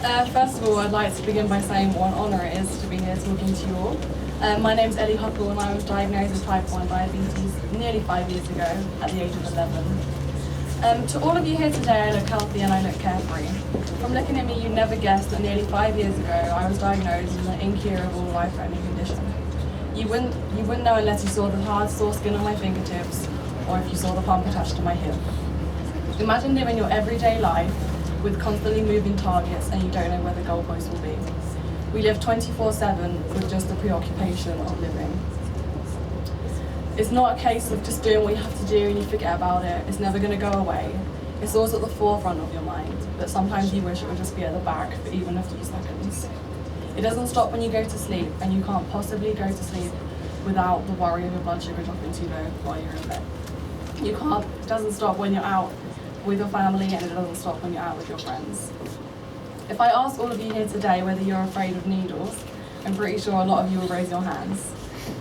First of all, I'd like to begin by saying what an honour it is to be here talking to you all. My name's Ellie Huckle and I was diagnosed with type 1 diabetes nearly 5 years ago at the age of 11. To all of you here today, I look healthy and I look carefree. From looking at me, you'd never guess that nearly 5 years ago I was diagnosed with an incurable, life-threatening condition. You wouldn't know unless you saw the hard, sore skin on my fingertips or if you saw the pump attached to my hip. Imagine living your everyday life with constantly moving targets and you don't know where the goalpost will be. We live 24/7 with just the preoccupation of living. It's not a case of just doing what you have to do and you forget about it. It's never going to go away. It's always at the forefront of your mind, but sometimes you wish it would just be at the back for even a few seconds. It doesn't stop when you go to sleep, and you can't possibly go to sleep without the worry of your blood sugar dropping too low while you're in bed. It doesn't stop when you're out with your family, and it doesn't stop when you're out with your friends. If I ask all of you here today whether you're afraid of needles, I'm pretty sure a lot of you will raise your hands.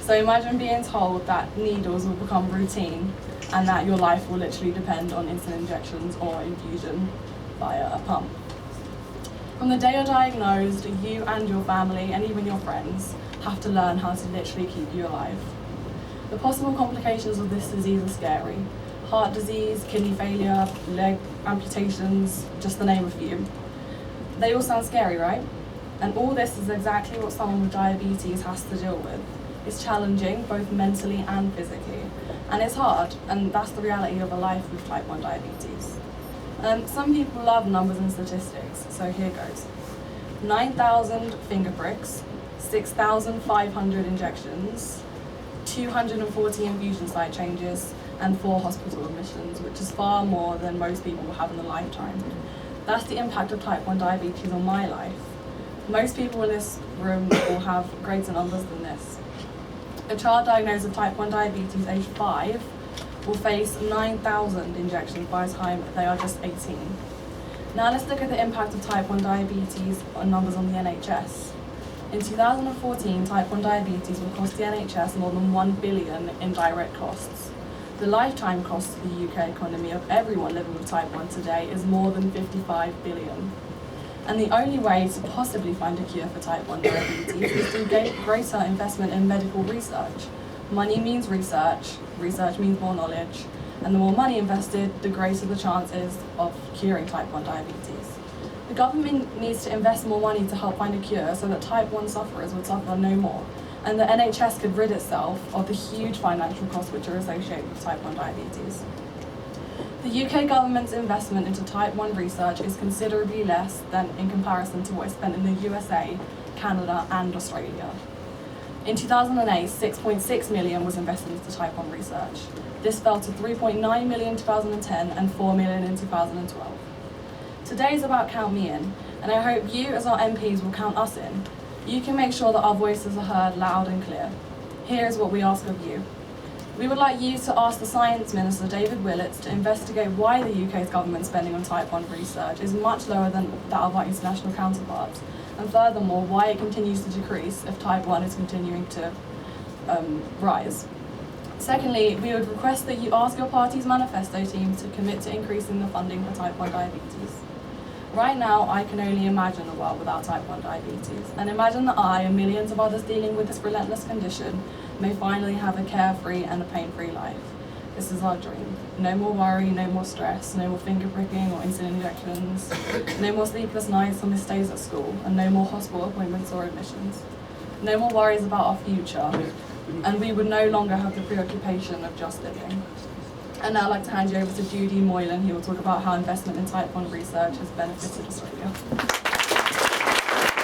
So imagine being told that needles will become routine and that your life will literally depend on insulin injections or infusion via a pump. From the day you're diagnosed, you and your family and even your friends have to learn how to literally keep you alive. The possible complications of this disease are scary. Heart disease, kidney failure, leg amputations, just to name a few. They all sound scary, right? And all this is exactly what someone with diabetes has to deal with. It's challenging, both mentally and physically. And it's hard, and that's the reality of a life with type 1 diabetes. Some people love numbers and statistics, so here goes. 9,000 finger pricks, 6,500 injections, 240 infusion site changes, and 4 hospital admissions, which is far more than most people will have in a lifetime. That's the impact of type 1 diabetes on my life. Most people in this room will have greater numbers than this. A child diagnosed with type 1 diabetes age 5 will face 9,000 injections by the time they are just 18. Now let's look at the impact of type 1 diabetes on numbers on the NHS. In 2014, type 1 diabetes will cost the NHS more than $1 billion in direct costs. The lifetime cost to the UK economy of everyone living with type 1 today is more than $55 billion. And the only way to possibly find a cure for type 1 diabetes is through greater investment in medical research. Money means research, research means more knowledge, and the more money invested, the greater the chances of curing type 1 diabetes. The government needs to invest more money to help find a cure so that type 1 sufferers would suffer no more, and the NHS could rid itself of the huge financial costs which are associated with type 1 diabetes. The UK government's investment into type 1 research is considerably less than in comparison to what is spent in the USA, Canada and Australia. In 2008, 6.6 million was invested into type 1 research. This fell to 3.9 million in 2010 and 4 million in 2012. Today is about Count Me In, and I hope you as our MPs will count us in. You can make sure that our voices are heard loud and clear. Here is what we ask of you. We would like you to ask the Science Minister, David Willetts, to investigate why the UK's government spending on type 1 research is much lower than that of our international counterparts, and furthermore, why it continues to decrease if type 1 is continuing to rise. Secondly, we would request that you ask your party's manifesto team to commit to increasing the funding for type 1 diabetes. Right now, I can only imagine a world without type 1 diabetes, and imagine that I and millions of others dealing with this relentless condition may finally have a carefree and a pain-free life. This is our dream. No more worry, no more stress, no more finger pricking or insulin injections, no more sleepless nights or missed days at school, and no more hospital appointments or admissions. No more worries about our future, and we would no longer have the preoccupation of just living. And now I'd like to hand you over to Judy Moylan, who will talk about how investment in type 1 research has benefited Australia.